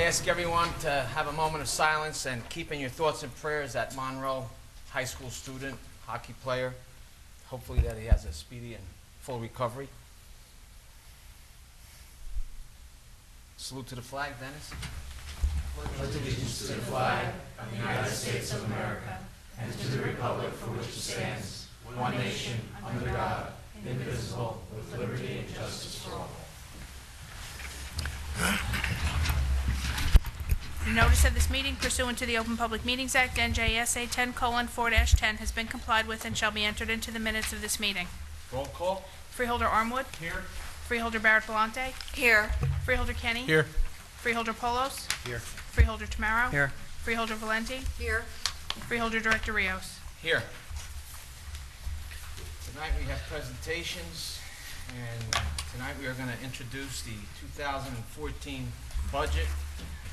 I ask everyone to have a moment of silence and keep in your thoughts and prayers that Monroe High School student, hockey player. Hopefully that he has a speedy and full recovery. Salute to the flag, Dennis. Pledge allegiance to the flag of the United States of America and to the republic for which it stands, one nation, under God, indivisible, with liberty and justice for all. The notice of this meeting pursuant to the Open Public Meetings Act, NJSA 10:4-10, has been complied with and shall be entered into the minutes of this meeting. Roll call. Freeholder Armwood. Here. Freeholder Barrett Belante. Here. Freeholder Kenny. Here. Freeholder Polos. Here. Freeholder Tamaro. Here. Freeholder Valenti. Here. Freeholder Director Rios. Here. Tonight we have presentations, and tonight we are going to introduce the 2014 budget.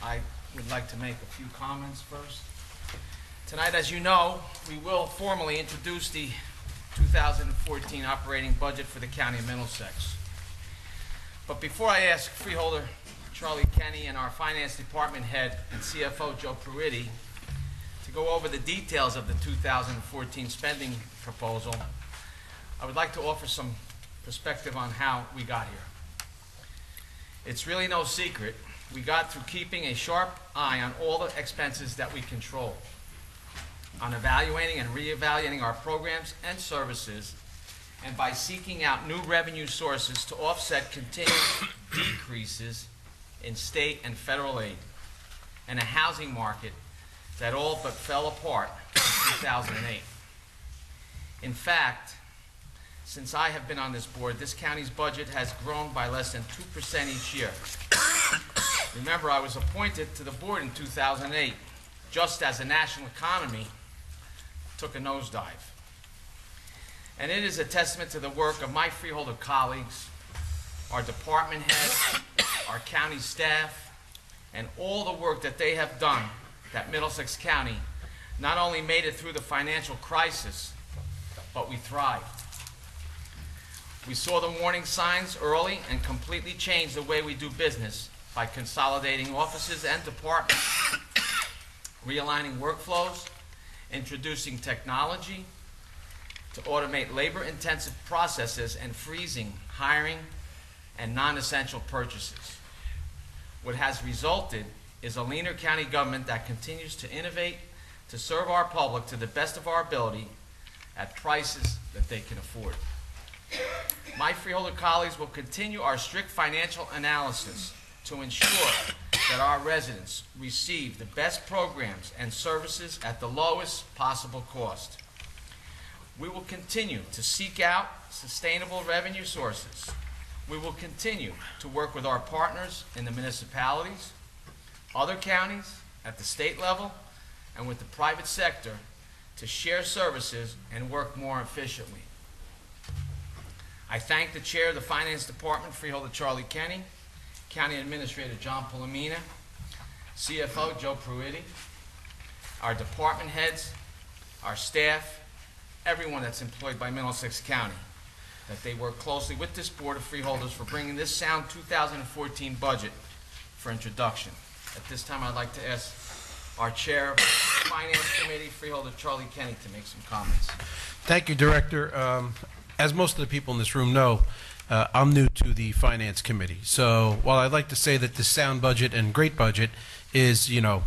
I would like to make a few comments first. Tonight, as you know, we will formally introduce the 2014 operating budget for the County of Middlesex. But before I ask Freeholder Charlie Kenny and our Finance Department Head and CFO Joe Pruitti to go over the details of the 2014 spending proposal, I would like to offer some perspective on how we got here. It's really no secret. We got through keeping a sharp eye on all the expenses that we control, on evaluating and reevaluating our programs and services, and by seeking out new revenue sources to offset continuous decreases in state and federal aid, and a housing market that all but fell apart in 2008. In fact, since I have been on this board, this county's budget has grown by less than 2% each year. Remember, I was appointed to the board in 2008, just as the national economy took a nosedive. And it is a testament to the work of my Freeholder colleagues, our department heads, our county staff, and all the work that they have done that Middlesex County not only made it through the financial crisis, but we thrived. We saw the warning signs early and completely changed the way we do business by consolidating offices and departments, realigning workflows, introducing technology to automate labor-intensive processes, and freezing hiring and non-essential purchases. What has resulted is a leaner county government that continues to innovate to serve our public to the best of our ability at prices that they can afford. My Freeholder colleagues will continue our strict financial analysis to ensure that our residents receive the best programs and services at the lowest possible cost. We will continue to seek out sustainable revenue sources. We will continue to work with our partners in the municipalities, other counties, at the state level, and with the private sector to share services and work more efficiently. I thank the Chair of the Finance Department, Freeholder Charlie Kenny, County Administrator John Polomina, CFO Joe Pruitti, our department heads, our staff, everyone that's employed by Middlesex County, that they work closely with this Board of Freeholders for bringing this sound 2014 budget for introduction. At this time, I'd like to ask our Chair of the Finance Committee, Freeholder Charlie Kenny, to make some comments. Thank you, Director. As most of the people in this room know, I'm new to the Finance Committee. So while I'd like to say that this sound budget and great budget is, you know,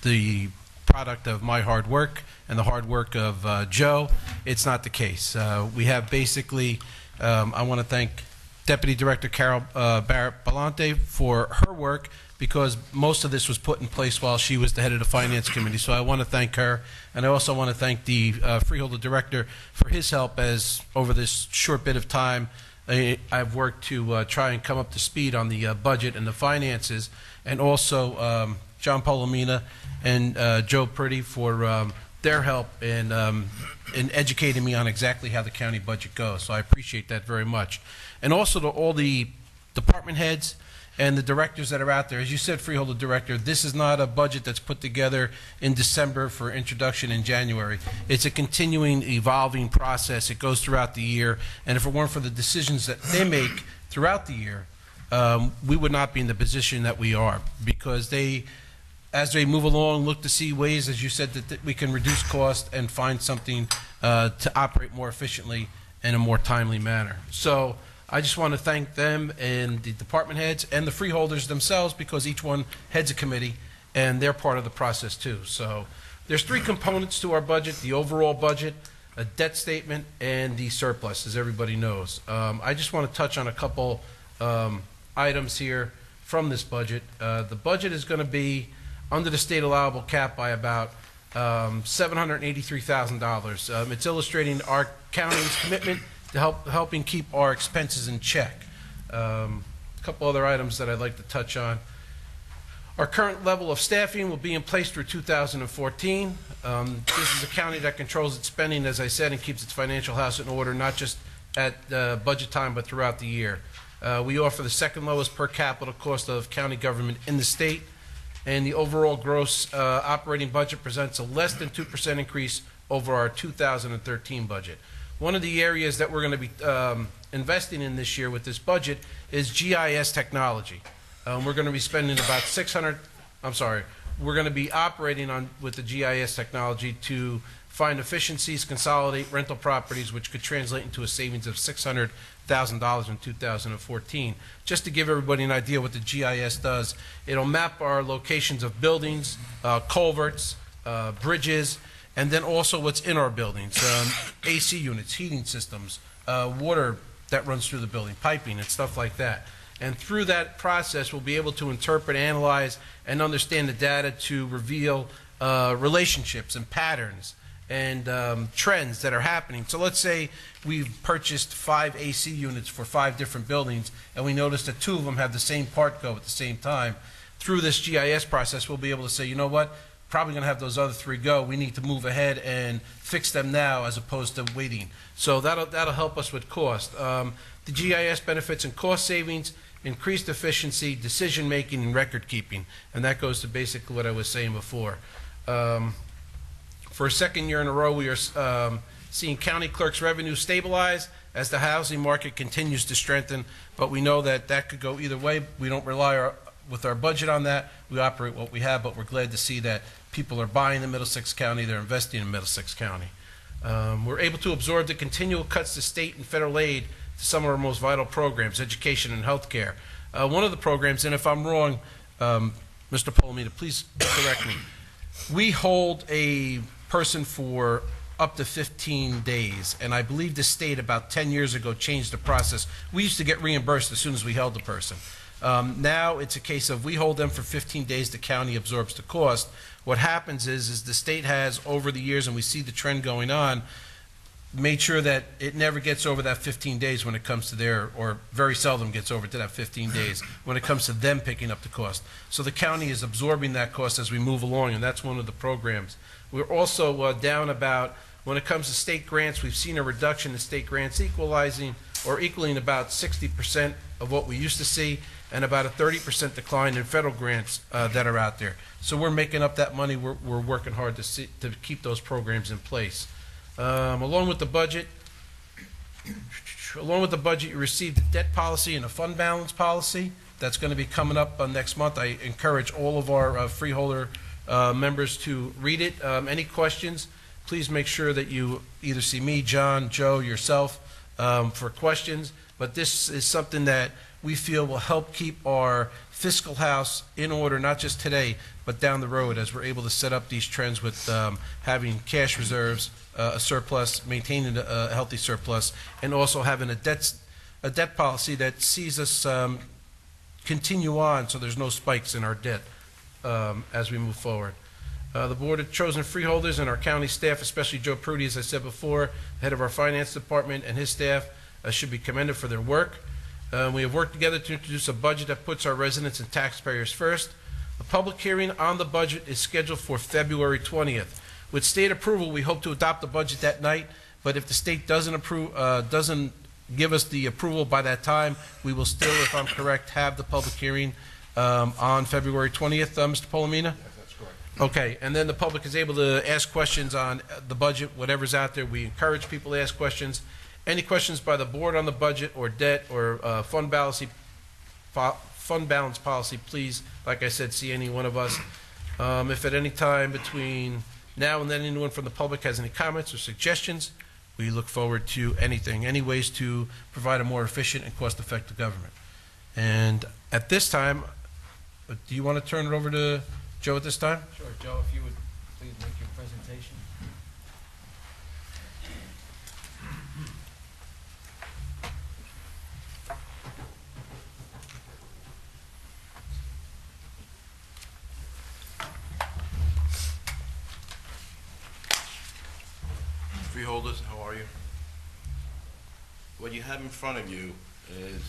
the product of my hard work and the hard work of Joe, it's not the case. We have basically, I want to thank Deputy Director Carol Barrett Belante for her work, because most of this was put in place while she was the head of the Finance Committee. So I want to thank her, and I also want to thank the Freeholder Director for his help, as over this short bit of time I've worked to try and come up to speed on the budget and the finances, and also John Polomina and Joe Pruitti for their help in educating me on exactly how the county budget goes. So I appreciate that very much. And also to all the department heads and the directors that are out there. As you said, Freeholder Director, this is not a budget that's put together in December for introduction in January. It's a continuing, evolving process. It goes throughout the year, and if it weren't for the decisions that they make throughout the year, we would not be in the position that we are, because they, as they move along, look to see ways, as you said, that we can reduce cost and find something to operate more efficiently in a more timely manner. So I just want to thank them and the department heads and the freeholders themselves, because each one heads a committee and they're part of the process too. So there's three components to our budget: the overall budget, a debt statement, and the surplus, as everybody knows. I just want to touch on a couple items here from this budget. The budget is going to be under the state allowable cap by about $783,000. It's illustrating our county's commitment to helping keep our expenses in check. A couple other items that I'd like to touch on. Our current level of staffing will be in place through 2014. This is a county that controls its spending, as I said, and keeps its financial house in order, not just at budget time, but throughout the year. We offer the second lowest per capita cost of county government in the state, and the overall gross operating budget presents a less than 2% increase over our 2013 budget. One of the areas that we're going to be investing in this year with this budget is GIS technology. We're going to be spending about we're going to be operating with the GIS technology to find efficiencies, consolidate rental properties, which could translate into a savings of $600,000 in 2014. Just to give everybody an idea what the GIS does, it'll map our locations of buildings, culverts, bridges, and then also what's in our buildings, AC units, heating systems, water that runs through the building, piping, and stuff like that. And through that process, we'll be able to interpret, analyze, and understand the data to reveal relationships and patterns and trends that are happening. So let's say we've purchased 5 AC units for 5 different buildings, and we notice that 2 of them have the same part go at the same time. Through this GIS process, we'll be able to say, you know what, probably going to have those other 3 go. We need to move ahead and fix them now as opposed to waiting. So that'll help us with cost. The GIS benefits in cost savings, increased efficiency, decision making, and record keeping, and that goes to basically what I was saying before. For a second year in a row, we are seeing county clerk's revenue stabilize as the housing market continues to strengthen, but we know that that could go either way. We don't rely with our budget on that. We operate what we have, but we're glad to see that people are buying in Middlesex County, they're investing in Middlesex County. We're able to absorb the continual cuts to state and federal aid to some of our most vital programs, education and health care. One of the programs, and if I'm wrong, Mr. Polomita, please correct me. We hold a person for up to 15 days, and I believe the state about 10 years ago changed the process. We used to get reimbursed as soon as we held the person. Now it's a case of we hold them for 15 days, the county absorbs the cost. What happens is the state has, over the years, and we see the trend going on, made sure that it never gets over that 15 days when it comes to their, or very seldom gets over to that 15 days when it comes to them picking up the cost. So the county is absorbing that cost as we move along, and that's one of the programs. We're also down about, when it comes to state grants, we've seen a reduction in state grants equaling about 60% of what we used to see, and about a 30% decline in federal grants that are out there. So we're making up that money. We're working hard to keep those programs in place. Along with the budget, you received a debt policy and a fund balance policy. That's going to be coming up next month. I encourage all of our freeholder members to read it. Any questions, please make sure that you either see me, John, Joe, yourself for questions. But this is something that we feel will help keep our fiscal house in order, not just today, but down the road, as we're able to set up these trends with having cash reserves, a surplus, maintaining a healthy surplus, and also having a debt policy that sees us continue on so there's no spikes in our debt as we move forward. The board of chosen freeholders and our county staff, especially Joe Prudy, as I said before, head of our finance department, and his staff should be commended for their work. We have worked together to introduce a budget that puts our residents and taxpayers first. A public hearing on the budget is scheduled for February 20th. With state approval, we hope to adopt the budget that night, but if the state doesn't give us the approval by that time, we will still, if I'm correct, have the public hearing on February 20th, Mr. Polomina? Yes, that's correct. Okay, and then the public is able to ask questions on the budget, whatever's out there. We encourage people to ask questions. Any questions by the board on the budget or debt or fund fund balance policy, please, like I said, see any one of us. If at any time between now and then anyone from the public has any comments or suggestions, we look forward to anything, any ways to provide a more efficient and cost-effective government. And at this time, do you want to turn it over to Joe at this time? Sure, Joe, if you would please make your presentation. Freeholders, how are you? What you have in front of you is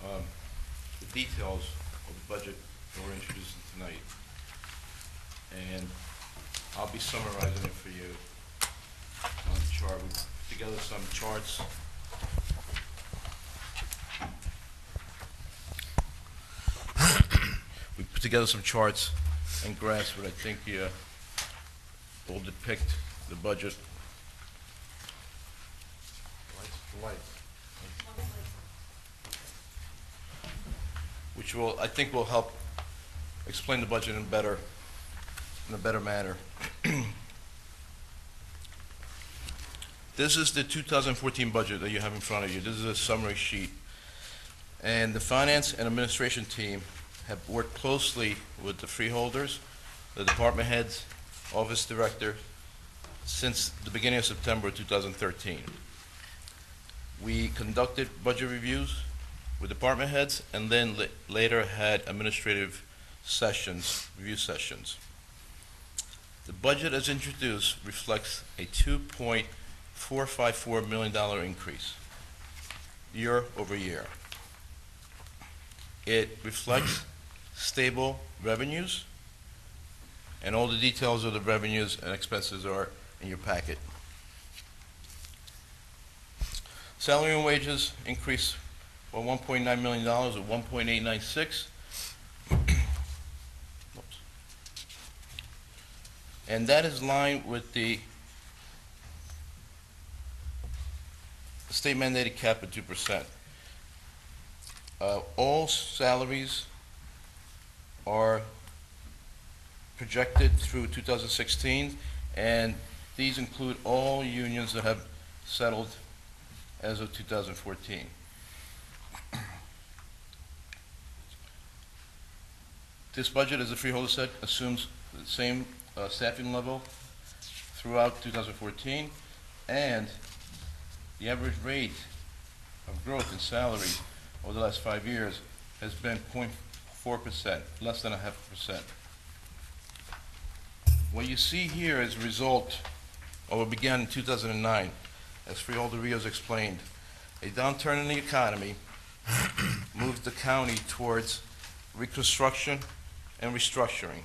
the details of the budget that we're introducing tonight. And I'll be summarizing it for you on the chart. We put together some charts. We put together some charts and graphs that I think will depict the budget. Which will, I think, will help explain the budget in a better manner. This is the 2014 budget that you have in front of you. This is a summary sheet. And the finance and administration team have worked closely with the freeholders, the department heads, office director, since the beginning of September 2013. We conducted budget reviews with department heads and then later had administrative sessions, review sessions. The budget as introduced reflects a $2.454 million increase year over year. It reflects stable revenues, and all the details of the revenues and expenses are in your packet. Salary and wages increased by $1.9 million or 1.896. And that is in line with the state mandated cap of 2%. All salaries are projected through 2016, and these include all unions that have settled as of 2014. This budget, as the freeholder said, assumes the same staffing level throughout 2014, and the average rate of growth in salaries over the last 5 years has been 0.4%, less than 0.5%. What you see here is a result of what began in 2009, as Freeholder Rios explained. A downturn in the economy moved the county towards reconstruction and restructuring.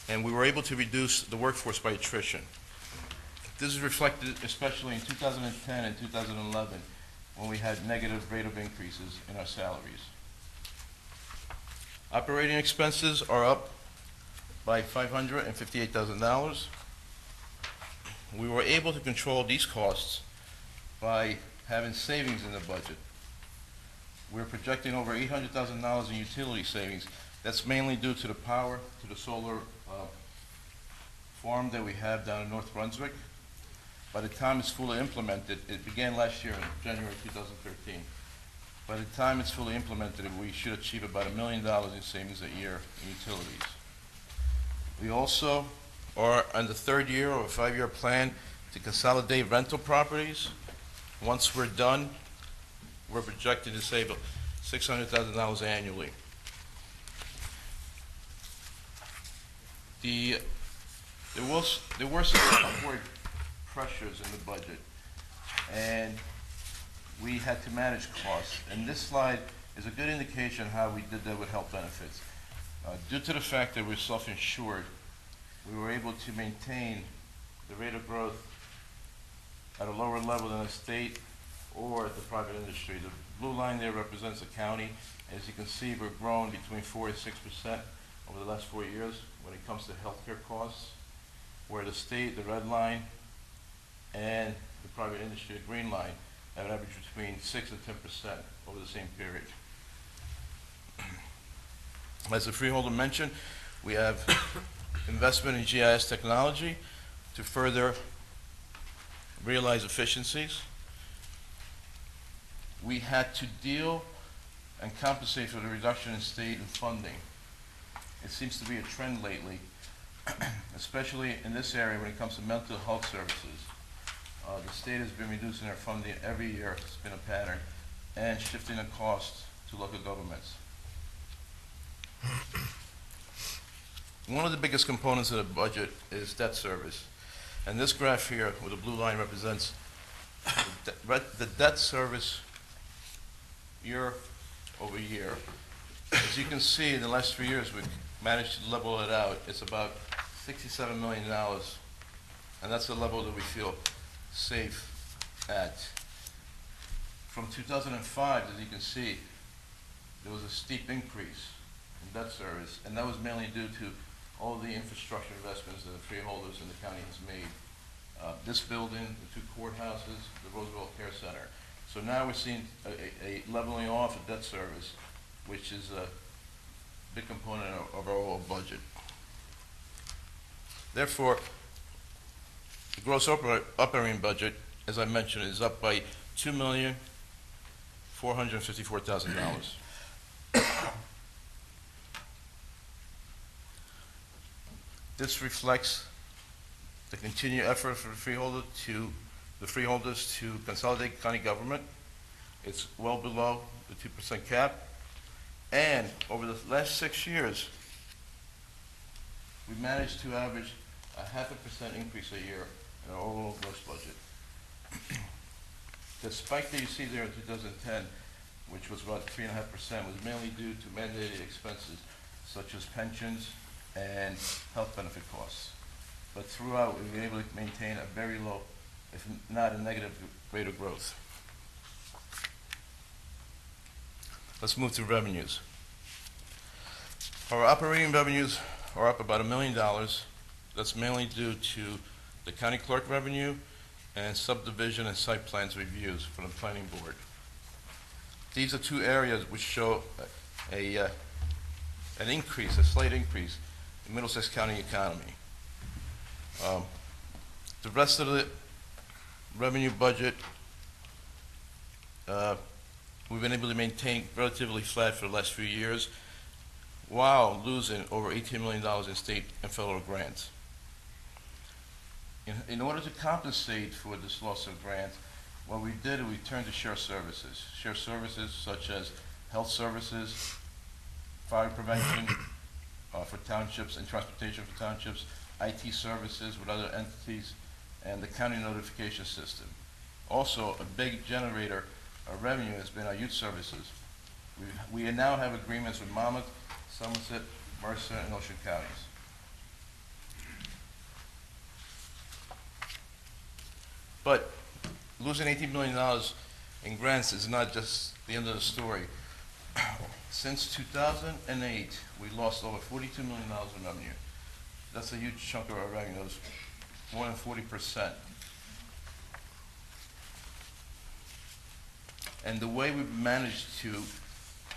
And we were able to reduce the workforce by attrition. This is reflected especially in 2010 and 2011, when we had negative rate of increases in our salaries. Operating expenses are up by $558,000. We were able to control these costs by having savings in the budget. We're projecting over $800,000 in utility savings. That's mainly due to the power, to the solar farm that we have down in North Brunswick. By the time it's fully implemented, it began last year in January 2013. By the time it's fully implemented, we should achieve about $1 million in savings a year in utilities. We also are on the third year of a 5-year plan to consolidate rental properties. Once we're done, we're projected to save $600,000 annually. There were some upward pressures in the budget, and we had to manage costs. And this slide is a good indication how we did that with health benefits. Due to the fact that we're self-insured, we were able to maintain the rate of growth at a lower level than the state or the private industry. The blue line there represents the county. As you can see, we're growing between 4 and 6% over the last 4 years when it comes to healthcare costs, where the state, the red line, and the private industry, the green line, have an average between 6 and 10% over the same period. As the freeholder mentioned, we have investment in GIS technology to further realize efficiencies. We had to deal and compensate for the reduction in state and funding. It seems to be a trend lately, especially in this area when it comes to mental health services. The state has been reducing their funding every year. It's been a pattern, and shifting the cost to local governments. One of the biggest components of the budget is debt service. And this graph here with the blue line represents the debt service year over year. As you can see, in the last 3 years, we've managed to level it out. It's about $67 million, and that's the level that we feel safe at. From 2005, as you can see, there was a steep increase in debt service, and that was mainly due to all the infrastructure investments that the freeholders in the county has made. This building, the 2 courthouses, the Roosevelt Care Center. So now we're seeing a leveling off of debt service, which is a big component of our overall budget. Therefore, the gross operating budget, as I mentioned, is up by $2,454,000. This reflects the continued effort for the freeholders to consolidate county government. It's well below the 2% cap. And over the last 6 years, we managed to average a 0.5% increase a year in our overall gross budget. The spike that you see there in 2010, which was about 3.5%, was mainly due to mandated expenses such as pensions and health benefit costs. But throughout, we've been able to maintain a very low, if not a negative, rate of growth. Let's move to revenues. Our operating revenues are up about $1 million. That's mainly due to the county clerk revenue and subdivision and site plans reviews from the planning board. These are 2 areas which show an increase, a slight increase in Middlesex County economy. The rest of the revenue budget, we've been able to maintain relatively flat for the last few years while losing over $18 million in state and federal grants. In order to compensate for this loss of grants, what we did is we turned to shared services. Shared services such as health services, fire prevention for townships and transportation for townships, IT services with other entities, and the county notification system. Also, a big generator of revenue has been our youth services. We now have agreements with Monmouth, Somerset, Mercer, and Ocean counties. But losing $18 million in grants is not just the end of the story. Since 2008, we lost over $42 million in revenue. That's a huge chunk of our revenue. It's more than 40%. And the way we managed to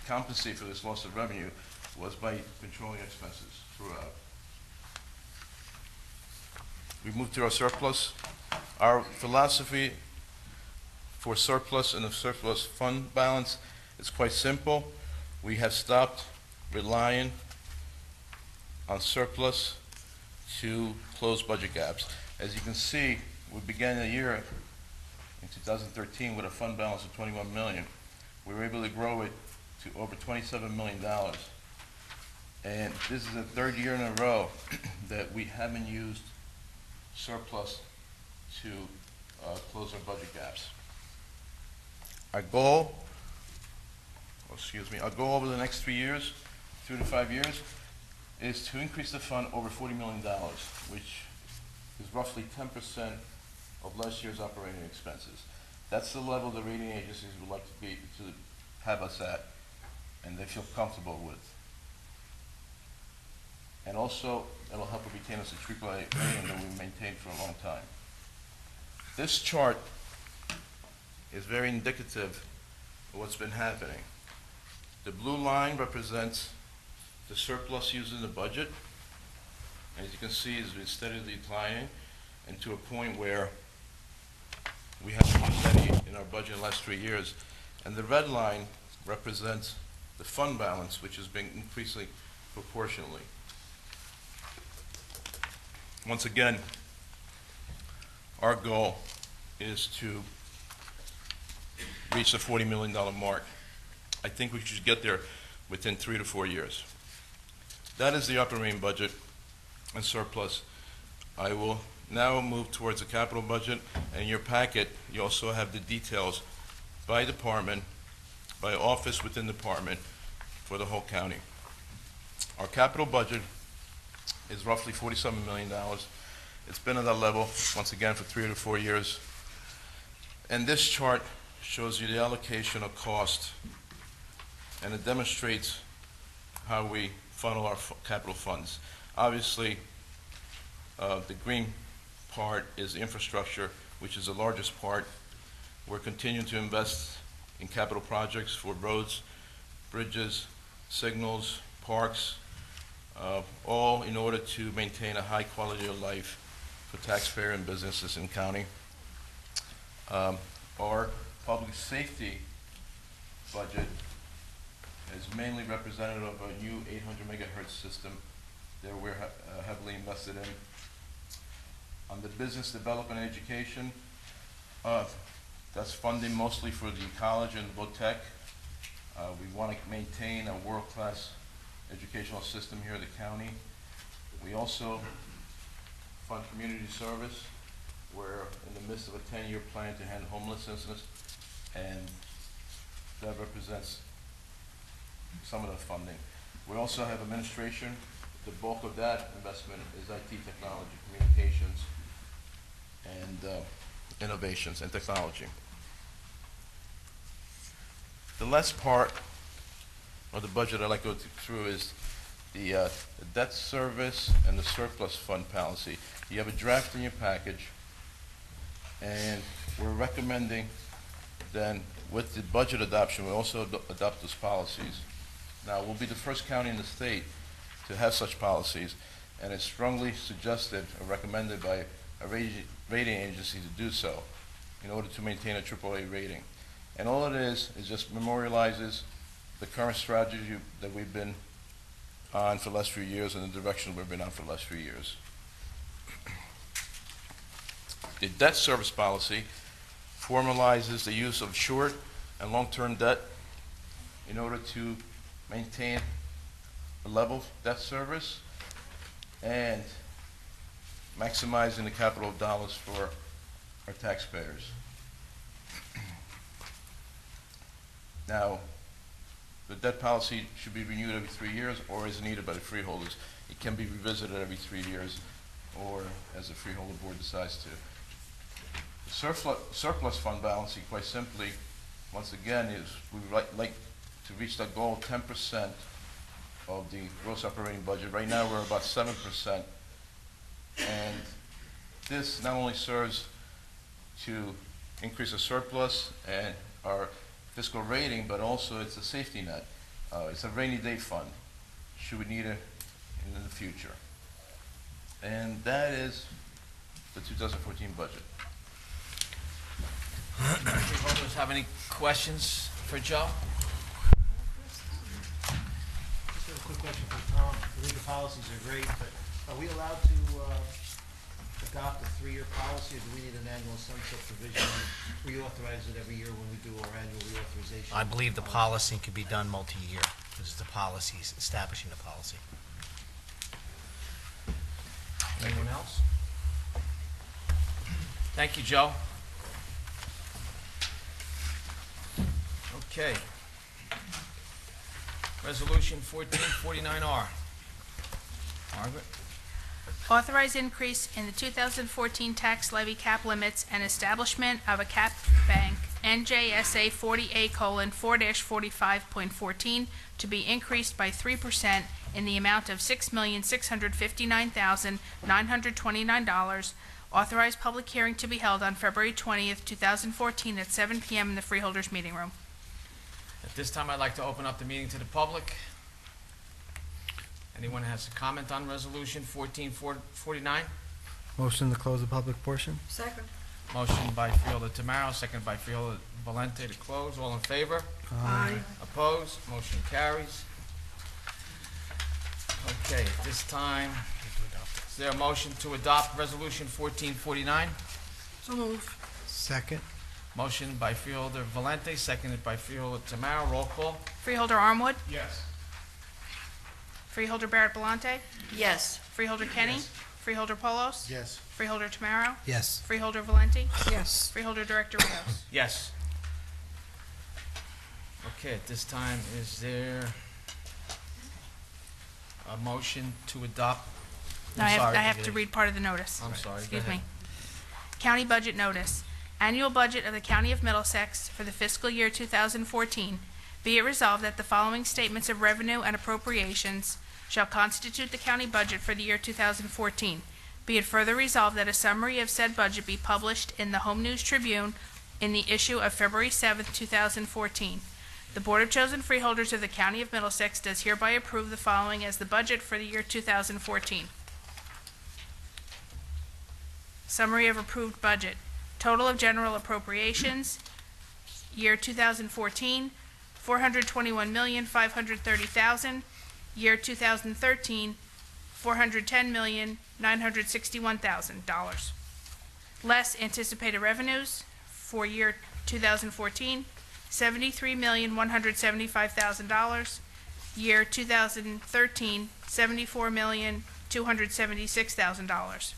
compensate for this loss of revenue was by controlling expenses throughout. We moved to our surplus. Our philosophy for surplus and the surplus fund balance is quite simple. We have stopped relying on surplus to close budget gaps. As you can see, we began the year in 2013 with a fund balance of $21 million. We were able to grow it to over $27 million. And this is the 3rd year in a row that we haven't used surplus to close our budget gaps. Our goal over the next 3 years, 2 to 5 years, is to increase the fund over $40 million, which is roughly 10% of last year's operating expenses. That's the level the rating agencies would like to have us at, and they feel comfortable with. And also, it'll help retain us at AAA rating that we've maintained for a long time. This chart is very indicative of what's been happening. The blue line represents the surplus used in the budget. As you can see, it's been steadily declining, and to a point where we haven't used any in our budget in the last 3 years. And the red line represents the fund balance, which has been increasing proportionally. Once again, our goal is to reach the $40 million mark. I think we should get there within 3 to 4 years. That is the operating budget and surplus. I will now move towards the capital budget, and in your packet, you also have the details by department, by office within department for the whole county. Our capital budget is roughly $47 million. It's been at that level, once again, for 3 to 4 years. And this chart shows you the allocation of cost, and it demonstrates how we funnel our capital funds. Obviously, the green part is the infrastructure, which is the largest part. We're continuing to invest in capital projects for roads, bridges, signals, parks, all in order to maintain a high quality of life for taxpayer and businesses in county. Our public safety budget is mainly representative of a new 800 megahertz system that we're heavily invested in. On the business development and education, that's funding mostly for the college and the tech. We want to maintain a world-class educational system here in the county. We also fund community service. We're in the midst of a 10-year plan to end homelessness, and that represents some of the funding. We also have administration. The bulk of that investment is IT technology, communications, and innovations and technology. The last part of the budget I'd like to go through is the debt service and the surplus fund policy. You have a draft in your package, and we're recommending then with the budget adoption, we also adopt those policies. Now, we'll be the first county in the state to have such policies, and it's strongly suggested or recommended by a rating agency to do so in order to maintain a AAA rating. And all it is just memorializes the current strategy that we've been on for the last few years and the direction we've been on for the last few years. The debt service policy formalizes the use of short and long-term debt in order to maintain a level debt service and maximizing the capital of dollars for our taxpayers. Now, the debt policy should be renewed every 3 years or is needed by the freeholders. It can be revisited every 3 years or as the freeholder board decides to. The surplus fund balancing, quite simply, once again, is we would like to reach that goal of 10% of the gross operating budget. Right now, we're about 7%. And this not only serves to increase the surplus and our fiscal rating, but also it's a safety net. It's a rainy day fund, should we need it in the future. And that is the 2014 budget. Freeholders have any questions for Joe? Just a quick question for Tom. I think the policies are great, but are we allowed to adopt a 3-year policy, or do we need an annual sunset provision? Reauthorize it every year when we do our annual reauthorization? I believe the policy could be done multi-year. This is the policy, establishing the policy. Anyone else? Thank you, Joe. Okay. Resolution 1449R. Margaret? Authorize increase in the 2014 tax levy cap limits and establishment of a cap bank, NJSA 40A:4-45.14, to be increased by 3% in the amount of $6,659,929, Authorized public hearing to be held on February 20th, 2014 at 7 p.m. in the Freeholders meeting room. At this time, I'd like to open up the meeting to the public. Anyone has a comment on Resolution 1449? Motion to close the public portion? Second. Motion by Freeholder Tamaro, second by Freeholder Valente to close. All in favor? Aye. Opposed? Motion carries. Okay, at this time, is there a motion to adopt Resolution 1449? So moved. Second? Motion by Freeholder Valente, seconded by Freeholder Tamaro. Roll call. Freeholder Armwood, Yes. Freeholder Barrett Belante, Yes. Freeholder Kenny, Freeholder Polos, Yes. Freeholder Tamaro, Yes. Freeholder Valenti, Yes. Freeholder Director Rios. Yes. Okay, at this time, is there a motion to adopt? No, I'm sorry. I have to read part of the notice. I'm sorry, go Excuse ahead. me. County budget notice. Annual budget of the County of Middlesex for the fiscal year 2014. Be it resolved that the following statements of revenue and appropriations shall constitute the county budget for the year 2014. Be it further resolved that a summary of said budget be published in the Home News Tribune in the issue of February 7th, 2014. The Board of Chosen Freeholders of the County of Middlesex does hereby approve the following as the budget for the year 2014. Summary of approved budget. Total of general appropriations, year 2014, $421,530,000. Year 2013, $410,961,000. Less anticipated revenues for year 2014, $73,175,000. Year 2013, $74,276,000.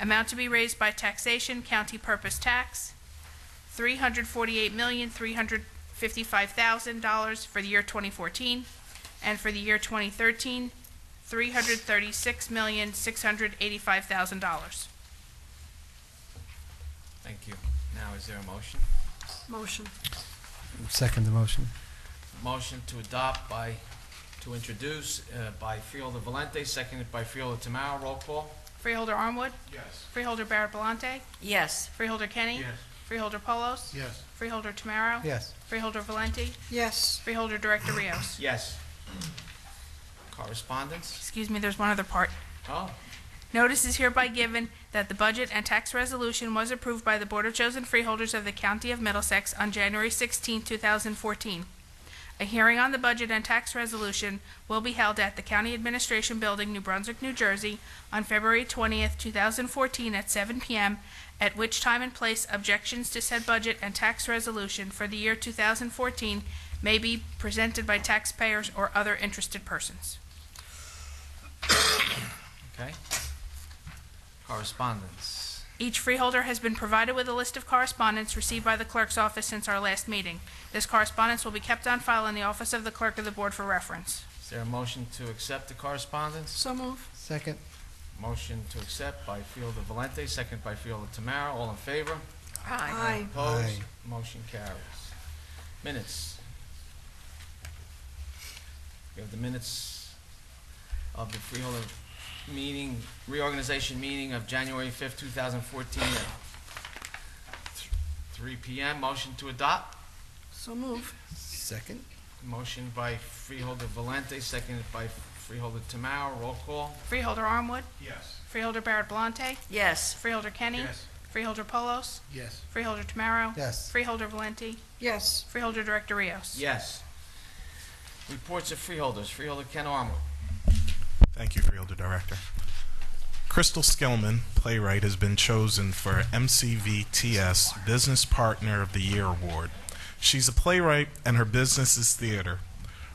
Amount to be raised by taxation, county purpose tax, $348,355,000 for the year 2014, and for the year 2013, $336,685,000. Thank you. Now, is there a motion? Motion. Second the motion? Motion to adopt to introduce by Freeholder Valente, seconded by Freeholder Tamaro. Roll call. Freeholder Armwood, Yes. Freeholder Barrett Belante, Yes. Freeholder Kenny, Freeholder Polos, Yes. Freeholder Tamaro, Yes. Freeholder Valenti, Yes. Freeholder Director Rios. Yes. Correspondence? Excuse me, there's one other part. Oh, Notice is hereby given that the budget and tax resolution was approved by the Board of Chosen Freeholders of the County of Middlesex on January 16, 2014. A hearing on the budget and tax resolution will be held at the County Administration Building, New Brunswick, New Jersey, on February 20th, 2014 at 7 p.m., at which time and place objections to said budget and tax resolution for the year 2014 may be presented by taxpayers or other interested persons. okay. Correspondence. Each freeholder has been provided with a list of correspondence received by the clerk's office since our last meeting. This correspondence will be kept on file in the office of the clerk of the board for reference. Is there a motion to accept the correspondence? So moved. Second? Motion to accept by Freeholder Valente, seconded by Freeholder Tamaro. All in favor? Aye. Opposed? Aye. Motion carries. Minutes. We have the minutes of the Freeholder meeting, reorganization meeting of January 5th, 2014 at 3 p.m. Motion to adopt. So moved. Second? Motion by Freeholder Valente, seconded by Freeholder Tamaro. Roll call. Freeholder Armwood, Yes. Freeholder Barrett Belante, Yes. Freeholder Kenny, Freeholder Polos, Yes. Freeholder Tamaro, Yes. Freeholder Valenti, Yes. Freeholder Director Rios. Yes. Reports of freeholders. Freeholder Ken Armour. Thank you, Freeholder Director. Crystal Skillman, playwright, has been chosen for MCVTS Business Partner of the Year Award. She's a playwright and her business is theater.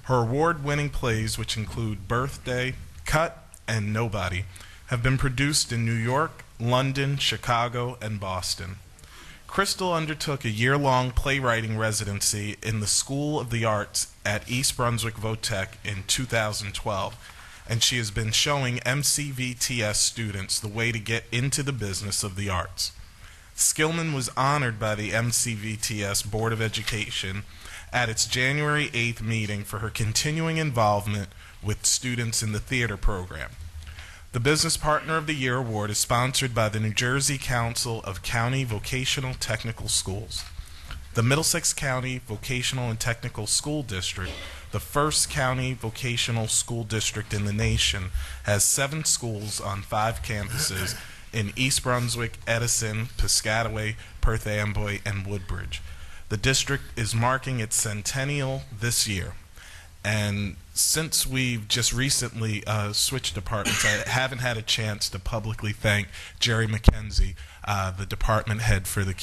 Her award-winning plays, which include Birthday, Cut, and Nobody, have been produced in New York, London, Chicago, and Boston. Crystal undertook a year-long playwriting residency in the School of the Arts at East Brunswick Votech in 2012, and she has been showing MCVTS students the way to get into the business of the arts. Skillman was honored by the MCVTS Board of Education at its January 8th meeting for her continuing involvement with students in the theater program. The Business Partner of the Year Award is sponsored by the New Jersey Council of County Vocational Technical Schools. The Middlesex County Vocational and Technical School District, the first county vocational school district in the nation, has 7 schools on 5 campuses in East Brunswick, Edison, Piscataway, Perth Amboy, and Woodbridge. The district is marking its centennial this year. And since we've just recently switched departments, I haven't had a chance to publicly thank Jerry McKenzie, the department head for the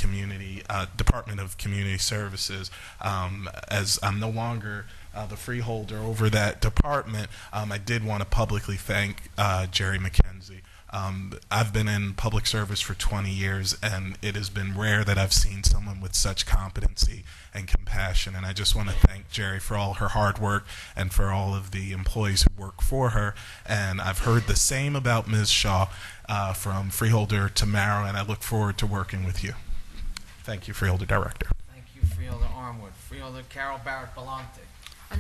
Department of Community Services. As I'm no longer the freeholder over that department, I did want to publicly thank Jerry McKenzie. I've been in public service for 20 years, and it has been rare that I've seen someone with such competency and compassion. And I just want to thank Jerry for all her hard work and for all of the employees who work for her. And I've heard the same about Ms. Shaw from Freeholder Tamara, and I look forward to working with you. Thank you, Freeholder Director. Thank you, Freeholder Armwood. Freeholder Carol Barrett-Belonte.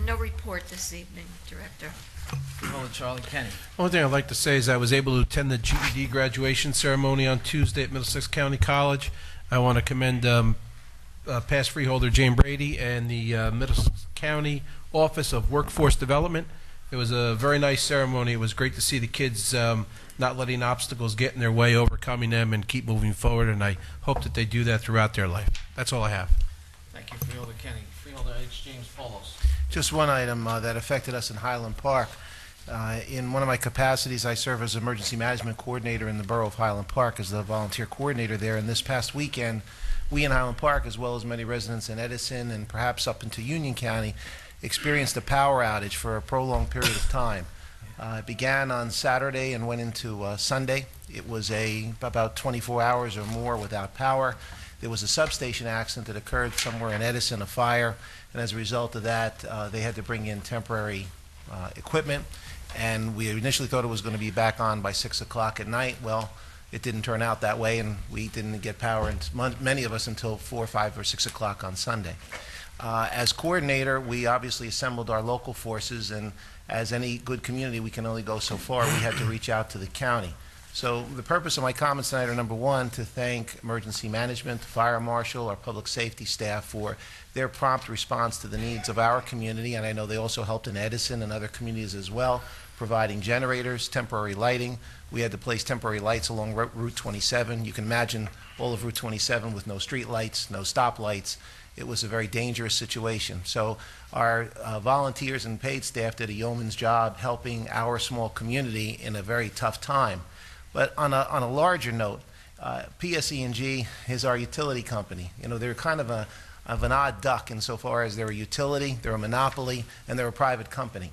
No report this evening, Director. Freeholder Charlie Kenny. Only thing I'd like to say is I was able to attend the GED graduation ceremony on Tuesday at Middlesex County College. I want to commend past freeholder Jane Brady and the Middlesex County Office of Workforce Development. It was a very nice ceremony. It was great to see the kids not letting obstacles get in their way, overcoming them, and keep moving forward, and I hope that they do that throughout their life. That's all I have. Thank you, Freeholder Kenny. Freeholder H. James Paulos. Just one item that affected us in Highland Park. In one of my capacities, I serve as Emergency Management Coordinator in the Borough of Highland Park as the volunteer coordinator there. And this past weekend, we in Highland Park, as well as many residents in Edison and perhaps up into Union County, experienced a power outage for a prolonged period of time. It began on Saturday and went into Sunday. It was about 24 hours or more without power. There was a substation accident that occurred somewhere in Edison, a fire, and as a result of that, they had to bring in temporary equipment, and we initially thought it was going to be back on by 6 o'clock at night. Well, it didn't turn out that way, and we didn't get power, many of us, until 4, 5, or 6 o'clock on Sunday. As coordinator, we obviously assembled our local forces, and as any good community, we can only go so far. We had to reach out to the county. So the purpose of my comments tonight are, number one, to thank emergency management, fire marshal, our public safety staff for their prompt response to the needs of our community, and I know they also helped in Edison and other communities as well, providing generators, temporary lighting. We had to place temporary lights along Route 27. You can imagine all of Route 27 with no street lights, no stop lights. It was a very dangerous situation. So our volunteers and paid staff did a yeoman's job helping our small community in a very tough time. But on a larger note, PSE&G is our utility company. You know, they're kind of an odd duck insofar as they're a utility, they're a monopoly, and they're a private company.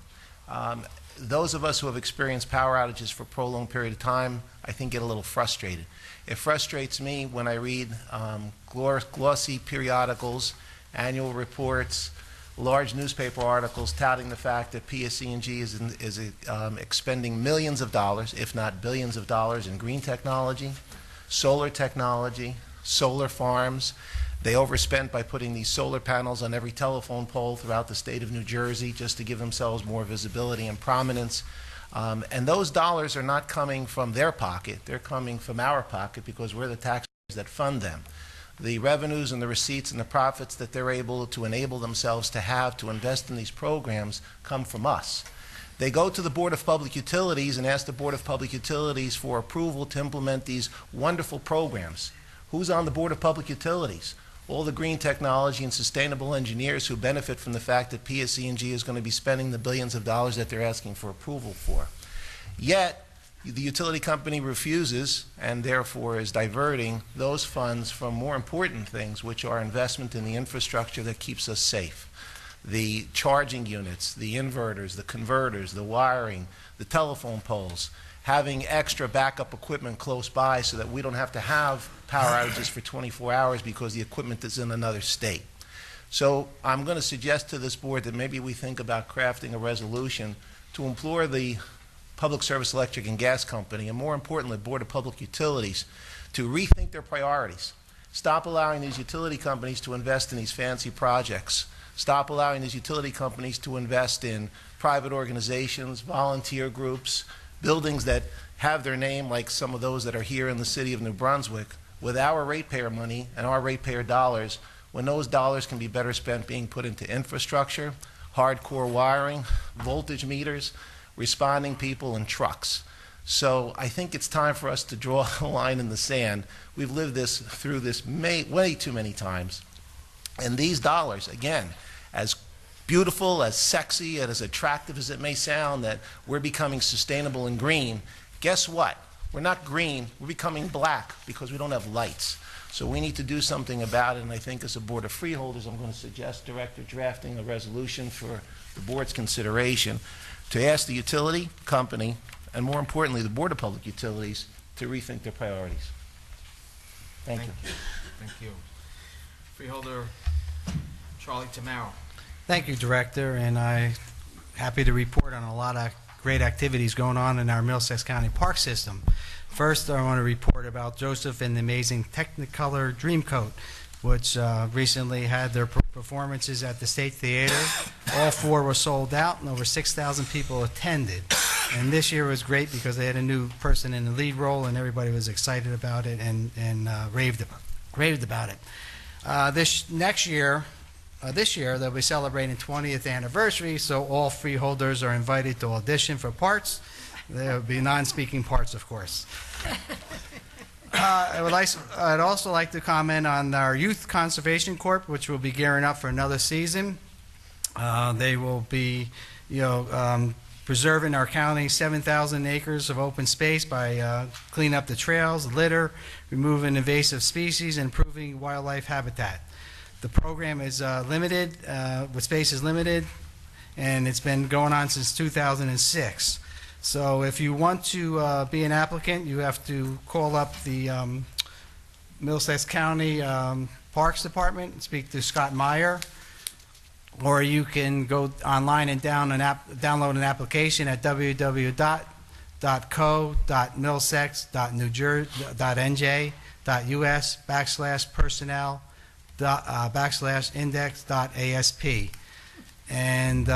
Those of us who have experienced power outages for a prolonged period of time, I think, get a little frustrated. It frustrates me when I read glossy periodicals, annual reports, large newspaper articles touting the fact that PSE&G is expending millions of dollars, if not billions of dollars, in green technology, solar farms. They overspent by putting these solar panels on every telephone pole throughout the state of New Jersey just to give themselves more visibility and prominence. And those dollars are not coming from their pocket. They're coming from our pocket because we're the taxpayers that fund them. The revenues and the receipts and the profits that they're able to enable themselves to have to invest in these programs come from us. They go to the Board of Public Utilities and ask the Board of Public Utilities for approval to implement these wonderful programs. Who's on the Board of Public Utilities? All the green technology and sustainable engineers who benefit from the fact that PSE&G is going to be spending the billions of dollars that they're asking for approval for. Yet, the utility company refuses and therefore is diverting those funds from more important things, which are investment in the infrastructure that keeps us safe. The charging units, the inverters, the converters, the wiring, the telephone poles, having extra backup equipment close by so that we don't have to have power outages for 24 hours because the equipment is in another state. So I'm going to suggest to this board that maybe we think about crafting a resolution to implore the Public Service Electric and Gas Company, and more importantly, the Board of Public Utilities, to rethink their priorities. Stop allowing these utility companies to invest in these fancy projects. Stop allowing these utility companies to invest in private organizations, volunteer groups, buildings that have their name, like some of those that are here in the city of New Brunswick, with our ratepayer money and our ratepayer dollars, when those dollars can be better spent being put into infrastructure, hardcore wiring, voltage meters, responding people, and trucks. So I think it's time for us to draw a line in the sand. We've lived through this way too many times. And these dollars, again, as beautiful, as sexy, and as attractive as it may sound, that we're becoming sustainable and green, guess what? We're not green, we're becoming black because we don't have lights. So we need to do something about it, and I think as a Board of Freeholders, I'm going to suggest, Director, drafting a resolution for the Board's consideration to ask the utility company, and more importantly, the Board of Public Utilities, to rethink their priorities. Thank you. Thank you. Freeholder Charlie Tamaro. Thank you, Director, and I'm happy to report on a lot of great activities going on in our Middlesex County Park System. First, I want to report about Joseph and the amazing Technicolor Dreamcoat, which recently had their performances at the State Theater. All 4 were sold out, and over 6,000 people attended. And this year was great because they had a new person in the lead role, and everybody was excited about it and raved about it. This year, they'll be celebrating 20th anniversary, so all freeholders are invited to audition for parts. There will be non-speaking parts, of course. I'd also like to comment on our Youth Conservation Corps, which will be gearing up for another season. They will be, preserving our county's 7,000 acres of open space by cleaning up the trails, litter, removing invasive species, and improving wildlife habitat. The program is limited, the space is limited, and it's been going on since 2006. So if you want to be an applicant, you have to call up the Middlesex County Parks Department and speak to Scott Meyer, or you can go online and download an application at www.co.middlesex.nj.us/personnel/index.asp. And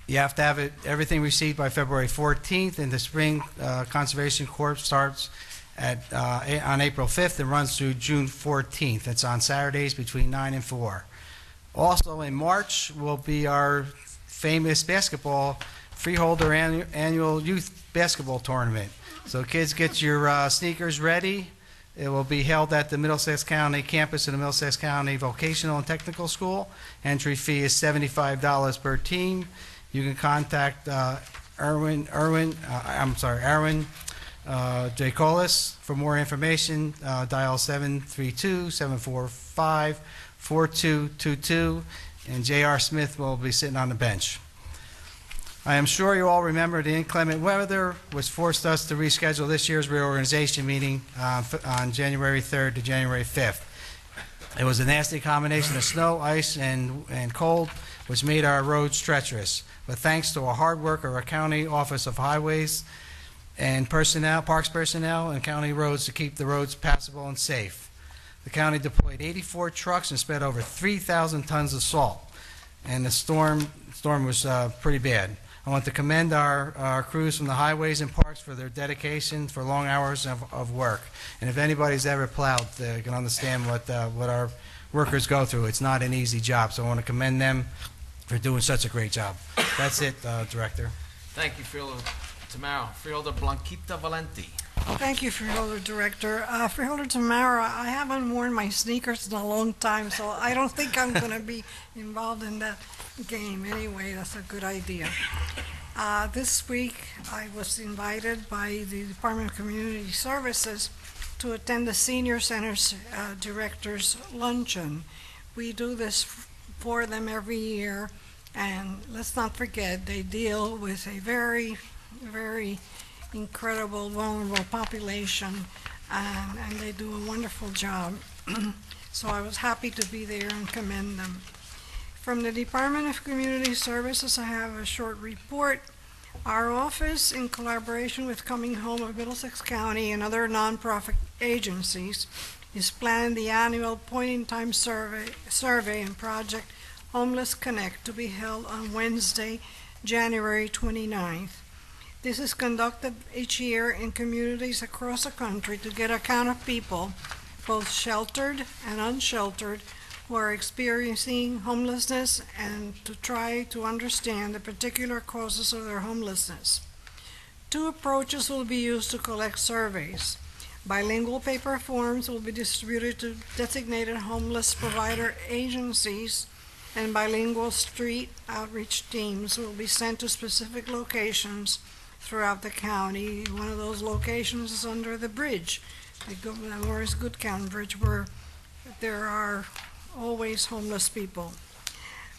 you have to have everything received by February 14th, and the Spring Conservation Corps starts on April 5th and runs through June 14th. It's on Saturdays between 9 and 4. Also in March will be our famous basketball Freeholder annual youth basketball tournament. So kids, get your sneakers ready. It will be held at the Middlesex County campus of the Middlesex County Vocational and Technical School. Entry fee is $75 per team. You can contact Erwin Jacolis for more information. Dial 732-745-4222, and J.R. Smith will be sitting on the bench. I am sure you all remember the inclement weather which forced us to reschedule this year's reorganization meeting on January 3rd to January 5th. It was a nasty combination of snow, ice, and cold, which made our roads treacherous. But thanks to a hard work of our County Office of Highways and personnel, Parks personnel, and county roads to keep the roads passable and safe. The county deployed 84 trucks and spread over 3,000 tons of salt, and the storm was pretty bad. I want to commend our crews from the highways and parks for their dedication for long hours of work. And if anybody's ever plowed, they can understand what our workers go through. It's not an easy job, so I want to commend them for doing such a great job. That's it, Director. Thank you, Freeholder Tamara. Freeholder Blanquita Valenti. Thank you, Freeholder Director. Freeholder Tamara, I haven't worn my sneakers in a long time, so I don't think I'm going to be involved in that game. Anyway, that's a good idea. This week, I was invited by the Department of Community Services to attend the Senior Center's Director's Luncheon. We do this for them every year, and let's not forget, they deal with a very, very incredible, vulnerable population, and they do a wonderful job. So I was happy to be there and commend them. From the Department of Community Services, I have a short report. Our office, in collaboration with Coming Home of Middlesex County and other nonprofit agencies, is planning the annual point-in-time survey and project Homeless Connect to be held on Wednesday, January 29th. This is conducted each year in communities across the country to get a count of people, both sheltered and unsheltered, who are experiencing homelessness and to try to understand the particular causes of their homelessness. Two approaches will be used to collect surveys. Bilingual paper forms will be distributed to designated homeless provider agencies, and bilingual street outreach teams will be sent to specific locations throughout the county. One of those locations is under the bridge, the Morris Goodcount Bridge, where there are always homeless people.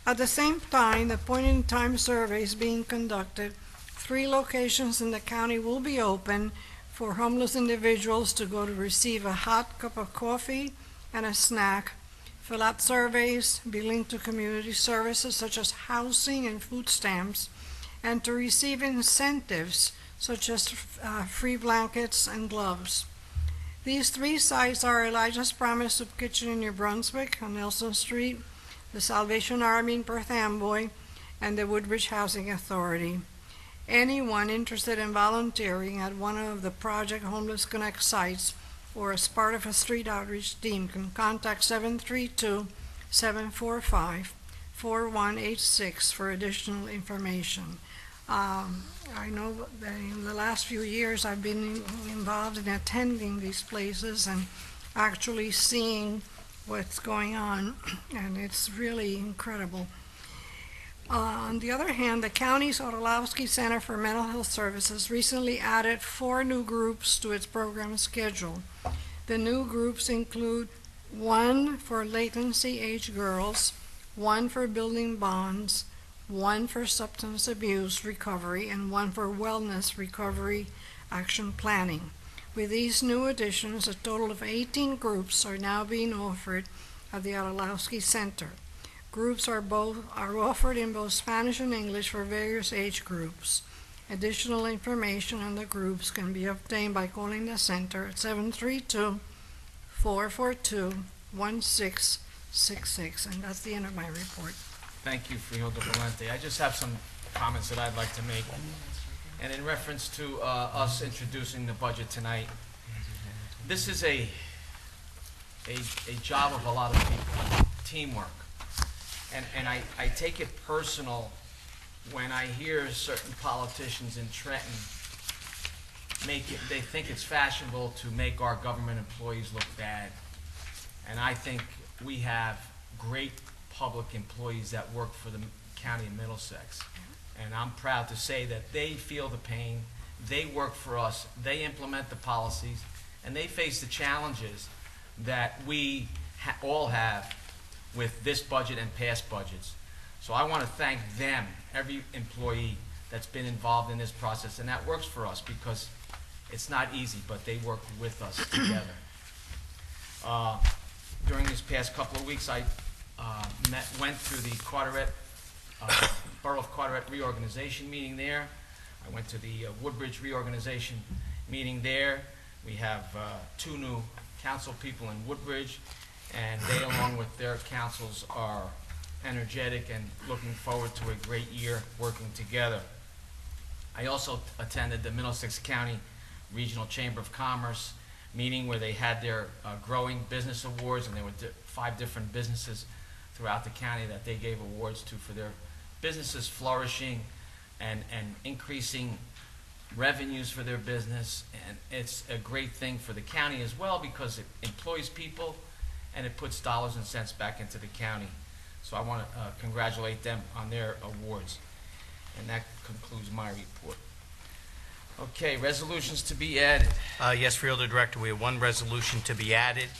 At the same time, the point-in-time survey is being conducted. 3 locations in the county will be open for homeless individuals to go to receive a hot cup of coffee and a snack, fill out surveys, be linked to community services such as housing and food stamps, and to receive incentives such as free blankets and gloves. These 3 sites are Elijah's Promise Soup Kitchen in New Brunswick on Nelson Street, the Salvation Army in Perth Amboy, and the Woodbridge Housing Authority. Anyone interested in volunteering at one of the Project Homeless Connect sites or as part of a street outreach team can contact 732-745-4186 for additional information. I know that in the last few years I've been involved in attending these places and actually seeing what's going on, and it's really incredible. On the other hand, the county's Orlowski Center for Mental Health Services recently added 4 new groups to its program schedule. The new groups include 1 for latency-age girls, 1 for building bonds, 1 for substance abuse recovery, and 1 for wellness recovery action planning. With these new additions, a total of 18 groups are now being offered at the Orlowski Center. Groups are offered in both Spanish and English for various age groups. Additional information on the groups can be obtained by calling the center at 732-442-1666. And that's the end of my report. Thank you, Freeholder Valente. I just have some comments that I'd like to make. And in reference to us introducing the budget tonight, this is a job of a lot of people, teamwork. And I take it personal when I hear certain politicians in Trenton they think it's fashionable to make our government employees look bad. And I think we have great public employees that work for the county of Middlesex. And I'm proud to say that they feel the pain, they work for us, they implement the policies, and they face the challenges that we all have with this budget and past budgets. So I want to thank them, every employee that's been involved in this process and that works for us, because it's not easy, but they work with us together. During these past couple of weeks, I went to the Carteret, Borough of Carteret reorganization meeting there. I went to the Woodbridge reorganization meeting there. We have 2 new council people in Woodbridge, and they, along with their councils, are energetic and looking forward to a great year working together. I also attended the Middlesex County Regional Chamber of Commerce meeting where they had their growing business awards, and there were 5 different businesses throughout the county that they gave awards to for their businesses flourishing and increasing revenues for their business. And it's a great thing for the county as well, because it employs people and it puts dollars and cents back into the county. So I want to congratulate them on their awards. And that concludes my report. Okay, resolutions to be added. Yes, Freeholder Director, we have 1 resolution to be added,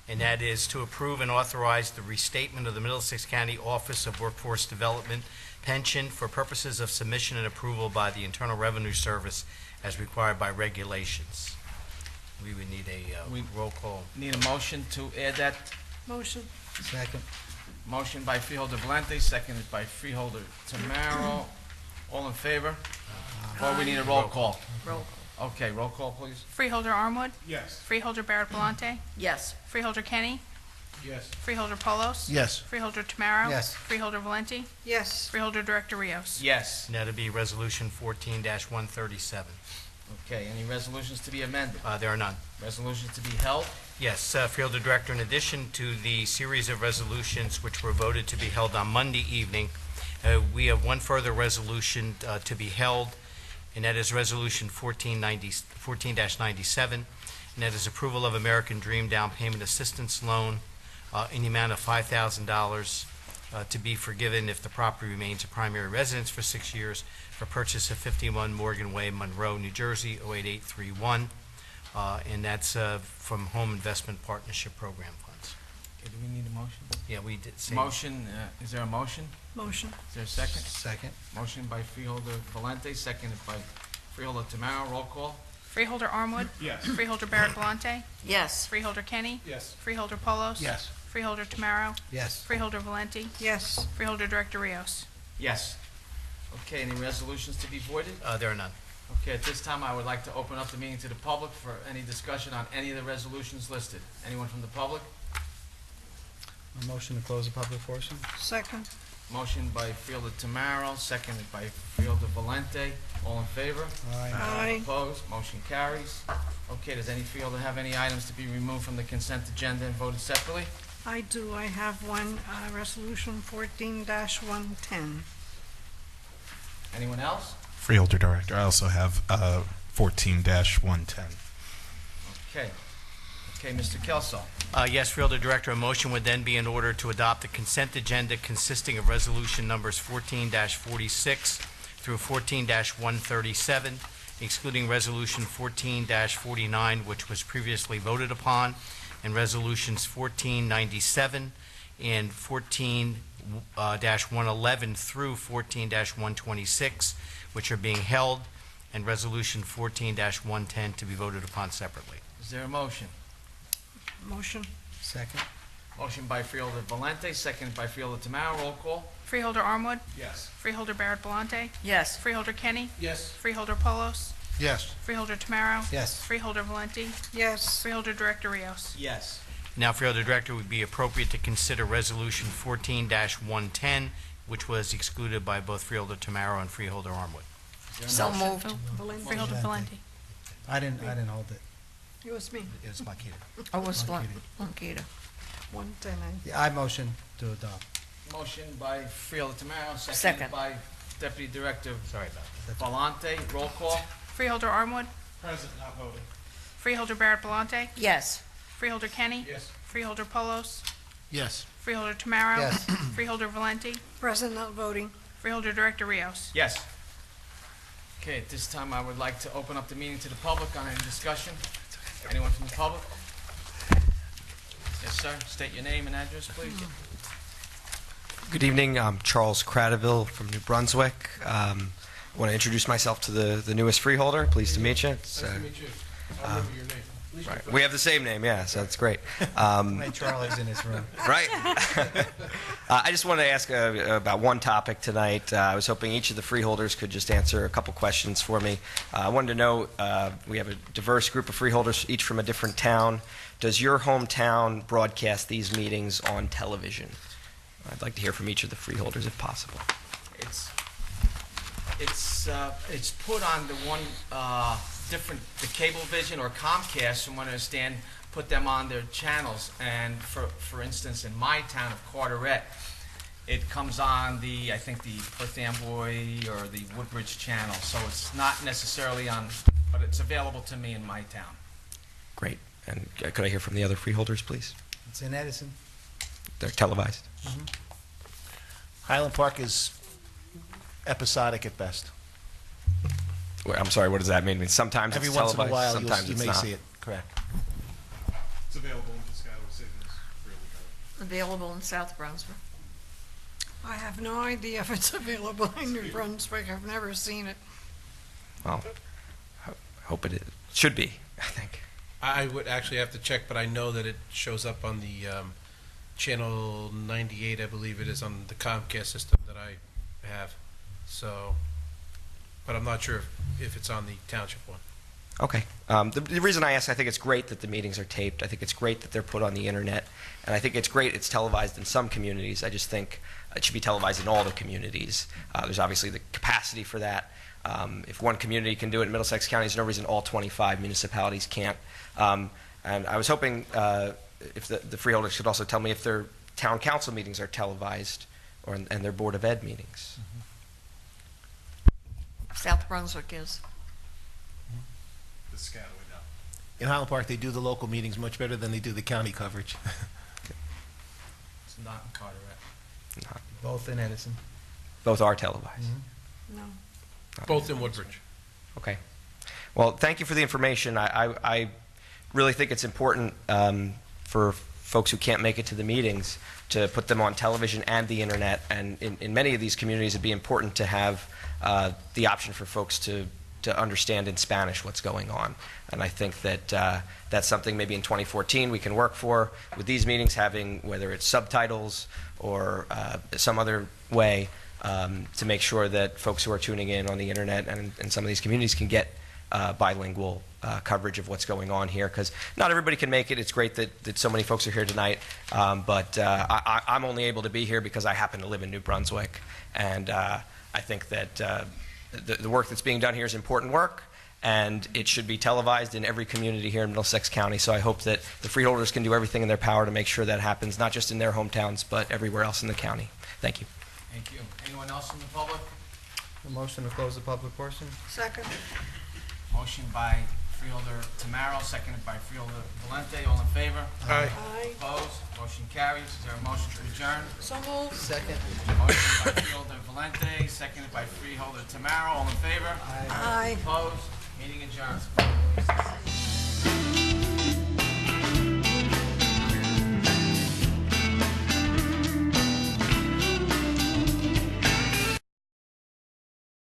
and that is to approve and authorize the restatement of the Middlesex County Office of Workforce Development pension for purposes of submission and approval by the Internal Revenue Service as required by regulations. We would need a roll call. Need a motion to add that. Motion. Second. Motion by Freeholder Valente, seconded by Freeholder Tamaro. All in favor? Or we need a roll call? Roll call. Okay, roll call, please. Freeholder Armwood? Yes. Freeholder Barrett Bellante? Yes. Freeholder Kenny? Yes. Freeholder Polos? Yes. Freeholder Tamaro? Yes. Freeholder Valenti? Yes. Freeholder Director Rios? Yes. Now to be Resolution 14-137. Okay, any resolutions to be amended? There are none. Resolutions to be held? Yes, Freeholder Director, in addition to the series of resolutions which were voted to be held on Monday evening, we have one further resolution to be held, and that is Resolution 14-97, and that is approval of American Dream Down Payment Assistance Loan in the amount of $5,000 to be forgiven if the property remains a primary residence for 6 years for purchase of 51 Morgan Way, Monroe, New Jersey, 08831, and that's from Home Investment Partnership Program funds. Okay, do we need a motion? Yeah, we did say. Motion, is there a motion? Motion. Is there a second? Second. Motion by Freeholder Valente, seconded by Freeholder Tamaro. Roll call? Freeholder Armwood? Yes. Freeholder Barrett Valenti? Yes. Freeholder Kenny? Yes. Freeholder Polos? Yes. Freeholder Tamaro? Yes. Freeholder Valenti? Yes. Freeholder Director Rios? Yes. Okay, any resolutions to be voided? There are none. Okay, at this time, I would like to open up the meeting to the public for any discussion on any of the resolutions listed. Anyone from the public? A motion to close the public portion? Second. Motion by Freeholder Tamaro, seconded by Freeholder Valente. All in favor? Aye. Opposed? Motion carries. Okay, does any freeholder have any items to be removed from the consent agenda and voted separately? I do. I have one, Resolution 14-110. Anyone else? Freeholder Director, I also have 14-110. Okay. Okay, Mr. Kelso. Yes, Freeholder Director, a motion would then be in order to adopt the consent agenda consisting of resolution numbers 14-46 through 14-137, excluding resolution 14-49, which was previously voted upon, and resolutions 1497 and 14-111 through 14-126, which are being held, and resolution 14-110 to be voted upon separately. Is there a motion? Motion. Second. Motion by Freeholder Valente, seconded by Freeholder Tamaro. Roll call? Freeholder Armwood? Yes. Freeholder Barrett Valenti? Yes. Freeholder Kenny? Yes. Freeholder Polos? Yes. Freeholder Tamaro? Yes. Freeholder Valenti? Yes. Freeholder Director Rios? Yes. Now, Freeholder Director, it would be appropriate to consider Resolution 14-110, which was excluded by both Freeholder Tamaro and Freeholder Armwood. Is there a motion? moved. Freeholder Valenti? I didn't hold it. It was me. It was Makita. Oh, it was Makita. Blanquita. 110. Yeah, I motion to adopt. Motion by Freeholder Tamaro, seconded Second. by Deputy Director Sorry about that. Valente. Roll call? Freeholder Armwood? Present, not voting. Freeholder Barrett Valenti? Yes. Freeholder Kenny? Yes. Freeholder Polos? Yes. Freeholder Tamaro? Yes. Freeholder Valenti? Present not voting. Freeholder Director Rios? Yes. Okay, at this time, I would like to open up the meeting to the public on any discussion. Anyone from the public? Yes, sir. State your name and address, please. Good evening. I'm Charles Cradaville from New Brunswick. I want to introduce myself to the newest freeholder. Pleased to meet you. It's, Nice to meet you. I'll remember your name. right. We have the same name, yeah, so that's great. Hey, Charlie's in this room. Right. I just wanted to ask about one topic tonight. I was hoping each of the freeholders could just answer a couple questions for me. I wanted to know, we have a diverse group of freeholders, each from a different town. Does your hometown broadcast these meetings on television? I'd like to hear from each of the freeholders if possible. It's put on the one different, the Cablevision or Comcast, from what I understand, put them on their channels. And for instance, in my town of Carteret, it comes on the, I think, the Perth Amboy or the Woodbridge channel. So it's not necessarily on, but it's available to me in my town. Great. And could I hear from the other freeholders, please? It's in Edison. They're televised. Highland Park is episodic at best. Wait, I'm sorry, what does that mean? I mean, sometimes Every it's once in televised, a while, sometimes you it's may not. see it. Correct. It's available in Piscataway Signals, really good. Available in South Brunswick. I have no idea if it's available in New Brunswick. I've never seen it. Well, hope it is. Should be, I think. I would actually have to check, but I know that it shows up on the channel 98, I believe it is, on the Comcast system that I have. So, but I'm not sure if it's on the township one. Okay. The reason I ask, I think it's great that the meetings are taped. I think it's great that they're put on the internet. And I think it's great it's televised in some communities. I just think it should be televised in all the communities. There's obviously the capacity for that. If one community can do it in Middlesex County, there's no reason all 25 municipalities can't. And I was hoping if the freeholders could also tell me if their town council meetings are televised and their Board of Ed meetings. South Brunswick is. The Piscataway down. In Highland Park, they do the local meetings much better than they do the county coverage. It's not in Carteret. Both in Edison. Both are televised. No. Both in Woodbridge. Okay. Well, thank you for the information. I really think it's important for folks who can't make it to the meetings to put them on television and the internet. And in many of these communities, it'd be important to have the option for folks to understand in Spanish what's going on. And I think that that's something maybe in 2014 we can work for with these meetings, having whether it's subtitles or some other way to make sure that folks who are tuning in on the internet and in some of these communities can get bilingual coverage of what's going on here, because not everybody can make it. It's great that so many folks are here tonight, but I'm only able to be here because I happen to live in New Brunswick, and I think that the work that's being done here is important work, and it should be televised in every community here in Middlesex County. So I hope that the freeholders can do everything in their power to make sure that happens, not just in their hometowns, but everywhere else in the county. Thank you. Thank you. Anyone else from the public? A motion to close the public portion? Second. Motion by Freeholder Tamaro, seconded by Freeholder Valente. All in favor? Aye. Aye. Opposed? Motion carries. Is there a motion to adjourn? So moved. Second. Motion by Freeholder Valente, seconded by Freeholder Tamaro. All in favor? Aye. Opposed? Meeting adjourned.